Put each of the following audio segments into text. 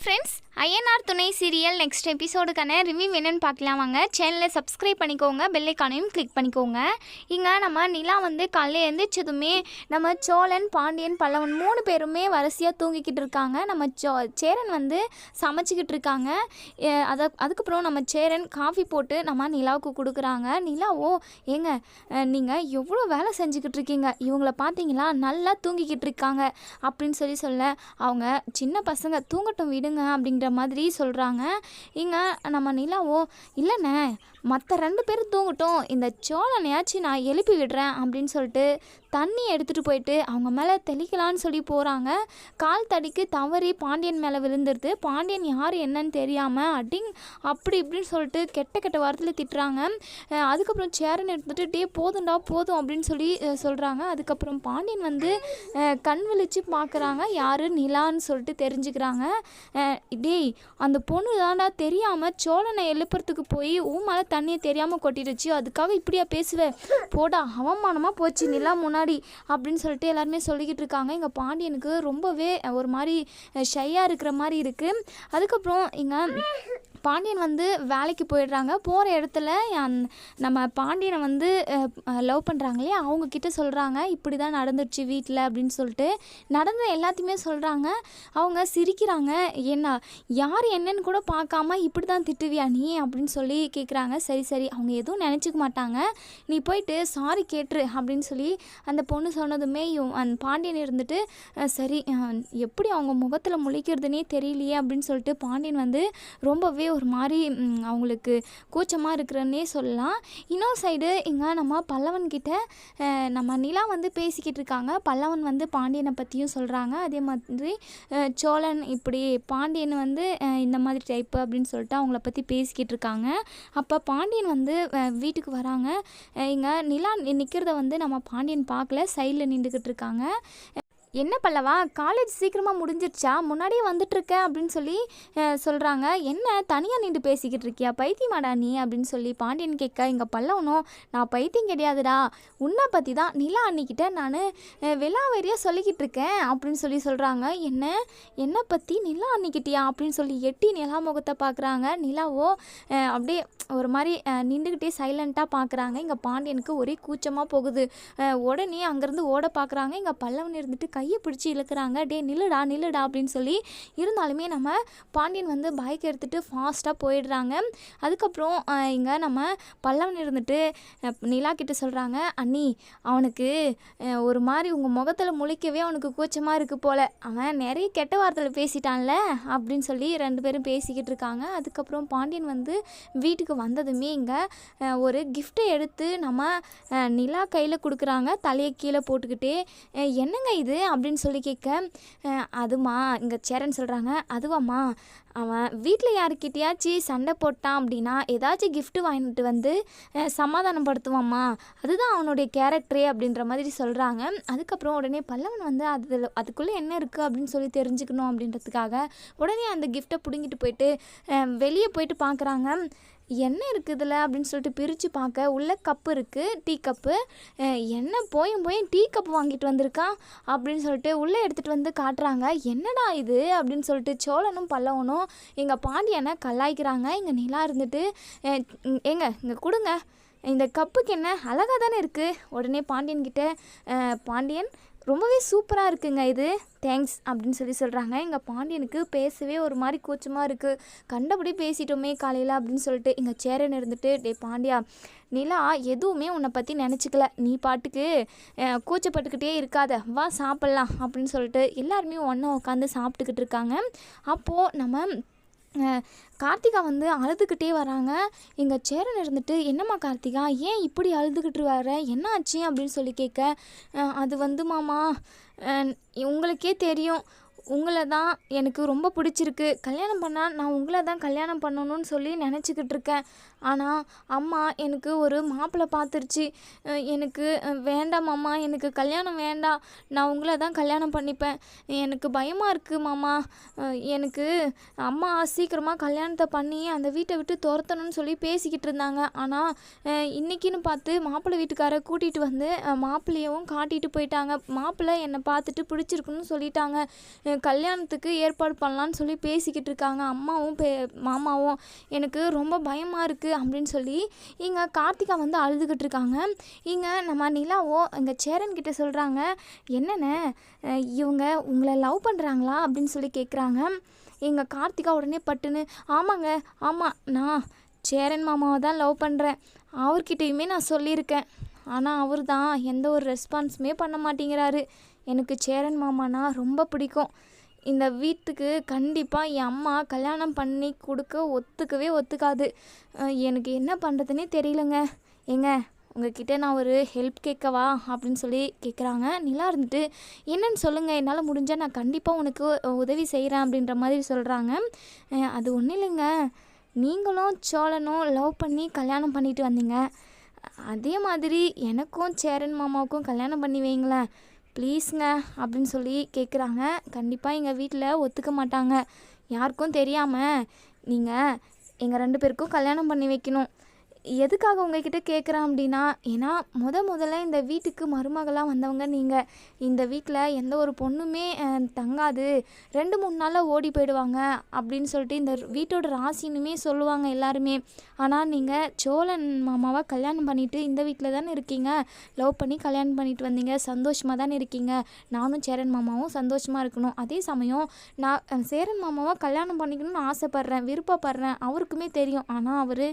Friends, INR துணை serial next எபிசோடுக்கான review என்னென்னு பார்க்கலாம் வாங்க. சேனலை சப்ஸ்கிரைப் பண்ணிக்கோங்க, பெல் ஐக்கானையும் கிளிக் பண்ணிக்கோங்க. இங்கே நம்ம நிலா காலையில் எழுந்திரிச்சதுமே நம்ம சோழன், பாண்டியன், பல்லவன் 3 பேருமே வரிசையாக தூங்கிக்கிட்டு இருக்காங்க. நம்ம சேரன் சமைச்சிக்கிட்டு இருக்காங்க. அதுக்கப்புறம் நம்ம சேரன் காஃபி போட்டு நம்ம நிலாவுக்கு கொடுக்குறாங்க. நிலாவோ, ஏங்க நீங்கள் எவ்வளோ வேலை செஞ்சுக்கிட்டு இருக்கீங்க, இவங்கள பார்த்தீங்களா நல்லா தூங்கிக்கிட்டு இருக்காங்க அப்படின்னு சொல்ல அவங்க சின்ன பசங்க தூங்கட்டும் விடுங்க அப்படிங்கிற மாதிரி சொல்கிறாங்க. இங்கே நம்ம நிலாவோ, இல்லைண்ணே மற்ற 2 பேரும் தூங்கட்டும், இந்த சோழனையாச்சும் நான் எழுப்பி விடுறேன் அப்படின்னு சொல்லிட்டு தண்ணி எடுத்துகிட்டு போயிட்டு அவங்க மேலே தெளிக்கலான்னு சொல்லி போகிறாங்க. கால் தடிக்கு தவறி பாண்டியன் மேலே விழுந்துருது. பாண்டியன் யார் என்னன்னு தெரியாமல் அப்படி இப்படின்னு சொல்லிட்டு கெட்ட வாரத்தில் திட்டுறாங்க. அதுக்கப்புறம் சேரன் எடுத்துகிட்டு போதும்டா போதும் அப்படின்னு சொல்லி சொல்கிறாங்க. அதுக்கப்புறம் பாண்டியன் கண் விழிச்சு பார்க்குறாங்க, யார் நிலான்னு சொல்லிட்டு தெரிஞ்சுக்கிறாங்க. டேய், அந்த பொண்ணு தாண்டா தெரியாமல் சோழனை எழுப்புறதுக்கு போய் மேலே தண்ணியை தெரியாமல் கொட்டிடுச்சு, அதுக்காக இப்படியா பேசுவேன், போடா அவமானமாக போச்சு நிலா முன்னாடி அப்படின்னு சொல்லிட்டு எல்லாருமே சொல்லிக்கிட்டு இருக்காங்க. இங்கே பாண்டியனுக்கு ரொம்பவே ஒரு மாதிரி ஷையாக இருக்கிற மாதிரி இருக்குது. அதுக்கப்புறம் இங்கே பாண்டியன் வேலைக்கு போயிடுறாங்க. போகிற இடத்துல நம்ம பாண்டியனை லவ் பண்ணுறாங்க இல்லையா, அவங்கக்கிட்ட சொல்கிறாங்க இப்படி தான் நடந்துடுச்சு வீட்டில் அப்படின்னு சொல்லிட்டு நடந்த எல்லாத்தையுமே சொல்கிறாங்க. அவங்க சிரிக்கிறாங்க. என்ன யார் என்னன்னு கூட பார்க்காம இப்படி தான் திட்டுவியா நீ அப்படின்னு சொல்லி கேட்குறாங்க. சரி அவங்க எதுவும் நினச்சிக்க மாட்டாங்க, நீ போயிட்டு சாரி கேட்டுரு அப்படின்னு சொல்லி அந்த பொண்ணு சொன்னதுமே அந்த பாண்டியன் இருந்துட்டு சரி எப்படி அவங்க முகத்தில் முழிக்கிறதுனே தெரியலையே அப்படின்னு சொல்லிட்டு பாண்டியன் ரொம்பவே ஒரு மாதிரி அவங்களுக்கு கூச்சமாக இருக்கிறன்னே சொல்லலாம். இன்னொரு சைடு இங்கே நம்ம பல்லவன்கிட்ட நம்ம நிலா பேசிக்கிட்டு இருக்காங்க. பல்லவன் பாண்டியனை பற்றியும் சொல்கிறாங்க. அதே மாதிரி சோழன் இப்படி பாண்டியன் இந்த மாதிரி டைப்பு அப்படின்னு சொல்லிட்டு அவங்கள பற்றி பேசிக்கிட்டு இருக்காங்க. அப்போ பாண்டியன் வீட்டுக்கு வராங்க. இங்கே நிலா நிற்கிறத நம்ம பாண்டியன் பார்க்கல, சைடில் நின்றுக்கிட்டு இருக்காங்க. என்ன பல்லவா, காலேஜ் சீக்கிரமாக முடிஞ்சிருச்சா, முன்னாடியே வந்துட்டுருக்க அப்படின்னு சொல்லி சொல்கிறாங்க. என்ன தனியாக நின்று பேசிக்கிட்டு இருக்கியா, பைத்தியமாடா நீ அப்படின்னு சொல்லி பாண்டியன் கேட்க, இங்கே பல்லவனும் நான் பைத்தியம் கிடையாதுடா, உன்னை பற்றி தான் நிலா அன்னிக்கிட்ட நான் வெளாவரியாக சொல்லிக்கிட்டு இருக்கேன் அப்படின்னு சொல்லி சொல்கிறாங்க. என்னை பற்றி நிலா அன்னிக்கிட்டியா அப்படின்னு சொல்லி எட்டி நிலா முகத்தை பார்க்குறாங்க. நிலாவோ அப்படியே ஒரு மாதிரி நின்றுக்கிட்டே சைலண்ட்டாக பார்க்குறாங்க. இங்கே பாண்டியனுக்கு ஒரே கூச்சமாக போகுது. உடனே அங்கேருந்து ஓட பார்க்குறாங்க. இங்கே பல்லவன் இருந்துட்டு கையை பிடிச்சி இழுக்கிறாங்க. டே நில்லுடா அப்படின்னு சொல்லி இருந்தாலுமே நம்ம பாண்டியன் பைக் எடுத்துகிட்டு ஃபாஸ்ட்டாக போயிடுறாங்க. அதுக்கப்புறம் இங்கே நம்ம பல்லவன் இருந்துட்டு நிலா கிட்ட சொல்கிறாங்க, அண்ணி அவனுக்கு ஒரு மாதிரி உங்கள் முகத்தில் முழிக்கவே அவனுக்கு கூச்சமாக இருக்குது போல், அவன் நிறைய கெட்ட வார்த்தையில் பேசிட்டான்ல அப்படின்னு சொல்லி 2 பேரும் பேசிக்கிட்டு இருக்காங்க. அதுக்கப்புறம் பாண்டியன் வீட்டுக்கு வந்ததுமே இங்கே ஒரு கிஃப்ட்டை எடுத்து நம்ம நிலா கையில் கொடுக்குறாங்க. தலையை கீழே போட்டுக்கிட்டே, என்னங்க இது அப்படின்னு சொல்லி கேட்க, அதுமா இங்கே சேரன் சொல்கிறாங்க, அதுவாம்மா அவன் வீட்டில் யாருக்கிட்டையாச்சும் சண்டை போட்டான் அப்படின்னா ஏதாச்சும் கிஃப்ட்டு வாங்கிட்டு சமாதானப்படுத்துவாம்மா, அதுதான் அவனுடைய கேரக்டரே அப்படின்ற மாதிரி சொல்கிறாங்க. அதுக்கப்புறம் உடனே பல்லவன் அதுக்குள்ளே என்ன இருக்குது அப்படின்னு சொல்லி தெரிஞ்சுக்கணும் அப்படின்றதுக்காக உடனே அந்த கிஃப்ட்டை பிடுங்கிட்டு போயிட்டு வெளியே போயிட்டு பார்க்குறாங்க. என்ன இருக்குதுல அப்படின்னு சொல்லிட்டு பிரித்து பார்க்க உள்ள கப்பு இருக்குது, டீ கப்பு. என்ன போயும் டீ கப்பு வாங்கிட்டு வந்திருக்கான் அப்படின்னு சொல்லிட்டு உள்ளே எடுத்துகிட்டு காட்டுறாங்க. என்னடா இது அப்படின்னு சொல்லிட்டு சோழனும் பல்லவனும் எங்கள் பாண்டியனை கலாய்க்கிறாங்க. இங்கே நிலா இருந்துட்டு, ஏங்க இங்கே கொடுங்க, இந்த கப்புக்கு என்ன அழகாக தானே இருக்குது. உடனே பாண்டியன்கிட்ட, பாண்டியன் ரொம்பவே சூப்பராக இருக்குங்க இது, தேங்க்ஸ் அப்படின்னு சொல்லி சொல்கிறாங்க. எங்கள் பாண்டியனுக்கு பேசவே ஒரு மாதிரி கூச்சமாக இருக்குது. கண்டபடி பேசிட்டோமே காலையில் அப்படின்னு சொல்லிட்டு இங்கே சேரன் இருந்துட்டு, டே பாண்டியா, நிலா எதுவுமே உன்னை பற்றி நினச்சிக்கல, நீ பாட்டுக்கு கூச்சப்பட்டுக்கிட்டே இருக்காத, வா சாப்பிட்லாம் அப்படின்னு சொல்லிட்டு எல்லாருமே ஒன்றா உட்காந்து சாப்பிட்டுக்கிட்டு இருக்காங்க. அப்போது நம்ம கார்த்திகா அழுதுகிட்டே வராங்க. எங்கள் சேரன் இருந்துட்டு, என்னம்மா கார்த்திகா, ஏன் இப்படி அழுதுகிட்டு வர, என்ன ஆச்சு அப்படின்னு சொல்லி கேட்க, அது மாமா உங்களுக்கே தெரியும், உங்களை தான் எனக்கு ரொம்ப பிடிச்சிருக்கு, கல்யாணம் பண்ணால் நான் உங்களை தான் கல்யாணம் பண்ணணும்னு சொல்லி நினச்சிக்கிட்டு இருக்கேன். ஆனால் அம்மா எனக்கு ஒரு மாப்பிள்ளை பார்த்துருச்சு, எனக்கு வேண்டாம் மாமா, எனக்கு கல்யாணம் வேண்டாம், நான் உங்களை தான் கல்யாணம் பண்ணிப்பேன், எனக்கு பயமாக இருக்குது மாமா, எனக்கு அம்மா சீக்கிரமாக கல்யாணத்தை பண்ணி அந்த வீட்டை விட்டு துரத்தணும்னு சொல்லி பேசிக்கிட்டு இருந்தாங்க. ஆனால் இன்றைக்கின்னு பார்த்து மாப்பிள்ளை வீட்டுக்காரை கூட்டிகிட்டு மாப்பிள்ளையவும் காட்டிகிட்டு போயிட்டாங்க. மாப்பிள்ளை என்னை பார்த்துட்டு பிடிச்சிருக்குன்னு சொல்லிட்டாங்க. கல்யாணத்துக்கு ஏற்பாடு பண்ணலான்னு சொல்லி பேசிக்கிட்டு இருக்காங்க அம்மாவும் மாமாவும். எனக்கு ரொம்ப பயமாக இருக்குது அப்படின்னு சொல்லி இங்கே கார்த்திகா வந்து அழுதுகிட்டு இருக்காங்க. இங்கே நம்ம நிலாவோ இங்கே சேரன்கிட்ட சொல்கிறாங்க, என்னென்ன இவங்க உங்களை லவ் பண்ணுறாங்களா அப்படின்னு சொல்லி கேட்குறாங்க. எங்கள் கார்த்திகா உடனே பட்டுன்னு, ஆமாங்க ஆமாம், நான் சேரன் மாமாவை தான் லவ் பண்ணுறேன். அவர்கிட்டையுமே நான் சொல்லியிருக்கேன். ஆனால் அவர் தான் எந்த ஒரு ரெஸ்பான்ஸுமே பண்ண மாட்டேங்கிறாரு. எனக்கு சேரன் மாமானா ரொம்ப பிடிக்கும். இந்த வீட்டுக்கு கண்டிப்பாக என் அம்மா கல்யாணம் பண்ணி கொடுக்க ஒத்துக்கவே ஒத்துக்காது. எனக்கு என்ன பண்ணுறதுனே தெரியலங்க. ஏங்க உங்ககிட்ட நான் ஒரு ஹெல்ப் கேட்கவா அப்படின்னு சொல்லி கேட்குறாங்க. நிலா இருந்துட்டு, என்னன்னு சொல்லுங்கள், என்னால் முடிஞ்சால் நான் கண்டிப்பாக உனக்கு உதவி செய்கிறேன் அப்படின்ற மாதிரி சொல்கிறாங்க. அது ஒன்றும் இல்லைங்க, நீங்களும் சோழனும் லவ் பண்ணி கல்யாணம் பண்ணிட்டு வந்தீங்க. அதே மாதிரி எனக்கும் சேரன் மாமாவுக்கும் கல்யாணம் பண்ணி வைங்களேன் ப்ளீஸுங்க அப்படின்னு சொல்லி கேட்குறாங்க. கண்டிப்பாக எங்கள் வீட்டில் ஒத்துக்க மாட்டாங்க. யாருக்கும் தெரியாமல் நீங்கள் எங்கள் 2 பேருக்கும் கல்யாணம் பண்ணி வைக்கணும். எதுக்காக உங்ககிட்ட கேட்குறேன் அப்படின்னா, ஏன்னா முதல்ல இந்த வீட்டுக்கு மருமகளாக வந்தவங்க நீங்கள். இந்த வீட்டில் எந்த ஒரு பொண்ணுமே தங்காது, 2-3 நாளில் ஓடி போயிடுவாங்க அப்படின்னு சொல்லிட்டு இந்த வீட்டோட ராசினுமே சொல்லுவாங்க எல்லாருமே. ஆனால் நீங்கள் சோழன் மாமாவை கல்யாணம் பண்ணிவிட்டு இந்த வீட்டில் தானே இருக்கீங்க. லவ் பண்ணி கல்யாணம் பண்ணிட்டு வந்தீங்க, சந்தோஷமாக தானே இருக்கீங்க. நானும் சேரன் மாமாவும் சந்தோஷமாக இருக்கணும். அதே சமயம் நான் சேரன் மாமாவை கல்யாணம் பண்ணிக்கணும்னு ஆசைப்பட்றேன், விருப்பப்படுறேன். அவருக்குமே தெரியும். ஆனால் அவர்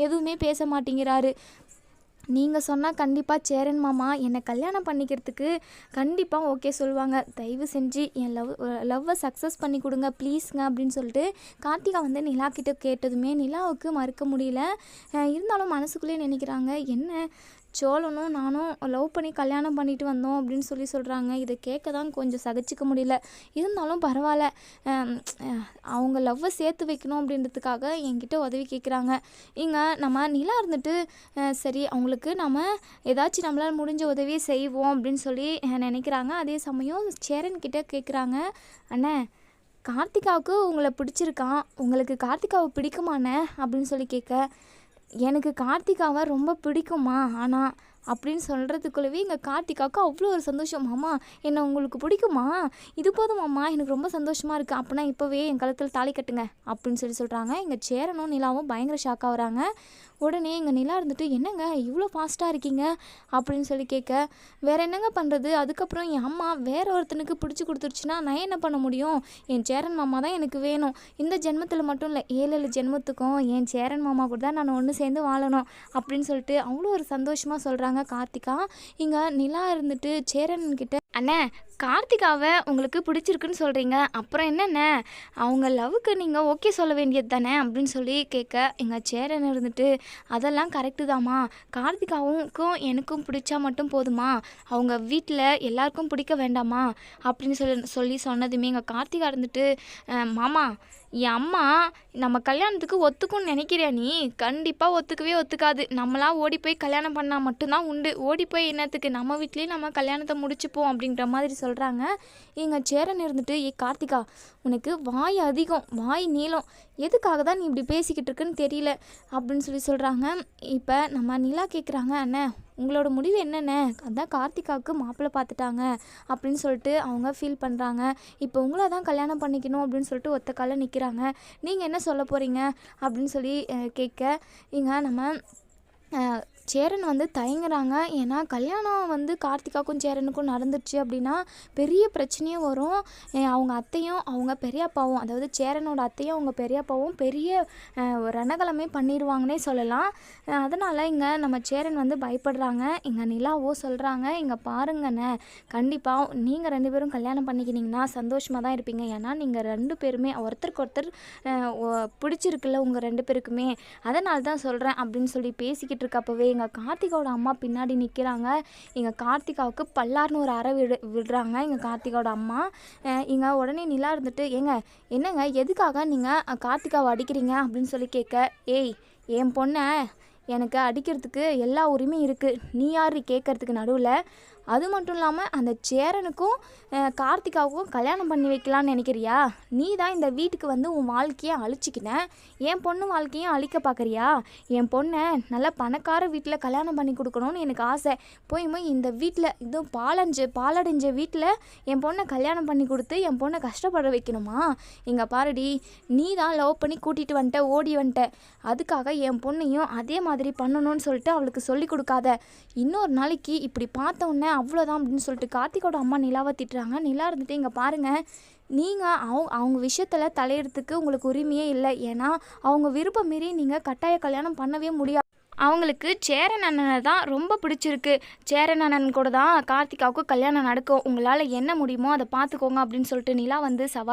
எதுவுமே பேச மாட்டேங்கிறாரு. நீங்கள் சொன்னால் கண்டிப்பாக சேரன் மாமா என்னை கல்யாணம் பண்ணிக்கிறதுக்கு கண்டிப்பாக ஓகே சொல்லுவாங்க. தயவு செஞ்சு என் லவ்வை சக்ஸஸ் பண்ணி கொடுங்க ப்ளீஸுங்க அப்படின்னு சொல்லிட்டு கார்த்திகா வந்து நிலா கிட்ட கேட்டதுமே நிலாவுக்கு மறுக்க முடியல. இருந்தாலும் மனசுக்குள்ளேயே நினைக்கிறாங்க, என்ன சோழனும் நானும் லவ் பண்ணி கல்யாணம் பண்ணிட்டு வந்தோம் அப்படின்னு சொல்லி சொல்கிறாங்க. இதை கேட்க தான் கொஞ்சம் சகிச்சிக்க முடியல. இருந்தாலும் பரவாயில்ல, அவங்க லவ்வை சேர்த்து வைக்கணும் அப்படின்றதுக்காக என்கிட்ட உதவி கேட்குறாங்க. இங்கே நம்ம நிலா இருந்துட்டு, சரி அவங்களுக்கு நம்ம ஏதாச்சும் நம்மளால் முடிஞ்ச உதவியை செய்வோம் அப்படின்னு சொல்லி நினைக்கிறாங்க. அதே சமயம் சேரன்கிட்ட கேட்குறாங்க, அண்ணே கார்த்திகாவுக்கு உங்களை பிடிச்சிருக்கான், உங்களுக்கு கார்த்திகாவை பிடிக்குமாண்ணே அப்படின்னு சொல்லி கேட்க, எனக்கு கார்த்திகாவை ரொம்ப பிடிக்குமா ஆனால் அப்படின்னு சொல்கிறதுக்குள்ளவே எங்கள் கார்த்திகாவுக்கு அவ்வளோ ஒரு சந்தோஷம். மாமா என்னை உங்களுக்கு பிடிக்குமா, இது போதும் மாமா, எனக்கு ரொம்ப சந்தோஷமாக இருக்குது, அப்படின்னா இப்போவே என் கழுத்தில் தாலி கட்டுங்க அப்படின்னு சொல்லி சொல்கிறாங்க. எங்கள் சேரனும் நிலாவும் பயங்கர ஷாக் ஆகுறாங்க. உடனே எங்கள் நிலா இருந்துட்டு, என்னங்க இவ்வளோ ஃபாஸ்ட்டாக இருக்கீங்க அப்படின்னு சொல்லி கேட்க, வேறு என்னங்க பண்ணுறது, அதுக்கப்புறம் என் அம்மா வேற ஒருத்தனுக்கு பிடிச்சி கொடுத்துருச்சுன்னா நான் என்ன பண்ண முடியும், என் சேரன் மாமா தான் எனக்கு வேணும். இந்த ஜென்மத்தில் மட்டும் இல்லை 7 ஜென்மத்துக்கும் என் சேரன் மாமா கூட தான் நான் ஒன்று சேர்ந்து வாழணும் அப்படின்னு சொல்லிட்டு அவ்வளோ ஒரு சந்தோஷமாக சொல்கிறாங்க கார்த்திகா. இங்கே நிலா இருந்துட்டு சேரன்கிட்ட, அண்ணே கார்த்திகாவை உங்களுக்கு பிடிச்சிருக்குன்னு சொல்கிறீங்க, அப்புறம் என்னென்ன அவங்க லவ்வுக்கு நீங்கள் ஓகே சொல்ல வேண்டியது தானே அப்படின்னு சொல்லி கேட்க, எங்கள் சேரன் இருந்துட்டு, அதெல்லாம் கரெக்டு தாம்மா, கார்த்திகாவுக்கும் எனக்கும் பிடிச்சா மட்டும் போதுமா, அவங்க வீட்டில் எல்லாருக்கும் பிடிக்க வேண்டாமா அப்படின்னு சொல்லி சொன்னதுமே எங்கள் கார்த்திகா இருந்துட்டு, மாமா என் அம்மா நம்ம கல்யாணத்துக்கு ஒத்துக்கும்னு நினைக்கிறியா நீ, கண்டிப்பாக ஒத்துக்கவே ஒத்துக்காது. நம்மளாம் ஓடி போய் கல்யாணம் பண்ணால் மட்டும்தான் உண்டு, ஓடி போய் என்னத்துக்கு, நம்ம வீட்லேயே நம்ம கல்யாணத்தை முடிச்சுப்போம் அப்படின்ற மாதிரி சொல்கிறாங்க. எங்கள் சேரன் இருந்துட்டு, கார்த்திகா உனக்கு வாய் அதிகம், வாய் நீளம், எதுக்காக தான் நீ இப்படி பேசிக்கிட்டு இருக்குன்னு தெரியல அப்படின்னு சொல்லி சொல்கிறாங்க. இப்போ நம்ம நிலா கேட்குறாங்க, அண்ணே உங்களோட முடிவு என்னென்ன, அதான் கார்த்திகாவுக்கு மாப்பிள்ளை பார்த்துட்டாங்க அப்படின்னு சொல்லிட்டு அவங்க ஃபீல் பண்ணுறாங்க. இப்போ உங்களை தான் கல்யாணம் பண்ணிக்கணும் அப்படின்னு சொல்லிட்டு ஒத்த காலில் நிற்கிறாங்க. நீங்கள் என்ன சொல்ல போகிறீங்க அப்படின்னு சொல்லி கேட்க, இங்கே நம்ம சேரன் வந்து தயங்குறாங்க. ஏன்னா கல்யாணம் வந்து கார்த்திகாவுக்கும் சேரனுக்கும் நடந்துச்சு அப்படின்னா பெரிய பிரச்சனையும் வரும். அவங்க அத்தையும் அவங்க பெரியப்பாவும், அதாவது சேரனோட அத்தையும் அவங்க பெரியப்பாவும் பெரிய ரணகலமே பண்ணிடுவாங்கன்னே சொல்லலாம். அதனால் இங்கே நம்ம சேரன் வந்து பயப்படுறாங்க. இங்கே நிலாவோ சொல்கிறாங்க, இங்கே பாருங்கண்ணே கண்டிப்பாக நீங்கள் 2 பேரும் கல்யாணம் பண்ணிக்கினீங்கன்னா சந்தோஷமாக தான் இருப்பீங்க. ஏன்னா நீங்கள் 2 பேருமே ஒருத்தருக்கு ஒருத்தர் பிடிச்சிருக்குல்ல உங்கள் 2 பேருக்குமே, அதனால தான் சொல்கிறேன் அப்படின்னு சொல்லி பேசிக்கிட்டு இருக்கப்பவே எங்கள் கார்த்திகாவோட அம்மா பின்னாடி நிற்கிறாங்க. எங்கள் கார்த்திகாவுக்கு பல்லார்னு ஒரு அறை விடுறாங்க எங்கள் கார்த்திகாவோட அம்மா. இங்கே உடனே நிலா இருந்துட்டு, என்னங்க எதுக்காக நீங்கள் கார்த்திகாவை அடிக்கிறீங்க அப்படின்னு சொல்லி கேட்க, ஏய் என் பொண்ணை எனக்கு அடிக்கிறதுக்கு எல்லா உரிமையும் இருக்குது, நீ யார் கேட்கறதுக்கு நடுவில், அது மட்டும் இல்லாமல் அந்த சேரனுக்கும் கார்த்திகாவுக்கும் கல்யாணம் பண்ணி வைக்கலான்னு நினைக்கிறியா? நீ தான் இந்த வீட்டுக்கு வந்து உன் வாழ்க்கையை அழிச்சிக்கின, என் பொண்ணு வாழ்க்கையும் அழிக்க பார்க்குறியா? என் பொண்ணை நல்லா பணக்கார வீட்டில் கல்யாணம் பண்ணி கொடுக்கணும்னு எனக்கு ஆசை. போய் இந்த வீட்டில் இதுவும் பாலடைஞ்ச வீட்டில் என் பொண்ணை கல்யாணம் பண்ணி கொடுத்து என் பொண்ணை கஷ்டப்பட வைக்கணுமா? இங்கே பாருடி, நீ தான் லவ் பண்ணி கூட்டிகிட்டு வந்துட்ட, ஓடி வந்துட்ட. அதுக்காக என் பொண்ணையும் அதே மாதிரி பண்ணணும்னு சொல்லிட்டு அவளுக்கு சொல்லி கொடுக்காத. இன்னொரு நாளைக்கு இப்படி பார்த்த உடனே அவ்வளோதான் அப்படின்னு சொல்லிட்டு கார்த்திகோட அம்மா நிலாவை திட்டுறாங்க. நிலா இருந்துட்டு இங்கே பாருங்கள், நீங்கள் அவங்க விஷயத்தில் தலையிடத்துக்கு உங்களுக்கு உரிமையே இல்லை. ஏன்னா அவங்க விருப்பம் மீறி நீங்கள் கட்டாய கல்யாணம் பண்ணவே முடியாது. அவங்களுக்கு சேரன் அண்ணனை தான் ரொம்ப பிடிச்சிருக்கு. சேரன் அண்ணன் கூட தான் கார்த்திகாவுக்கு கல்யாணம் நடக்கும். உங்களால் என்ன முடியுமோ அதை பார்த்துக்கோங்க அப்படின்னு சொல்லிட்டு நிலா வந்து சவால்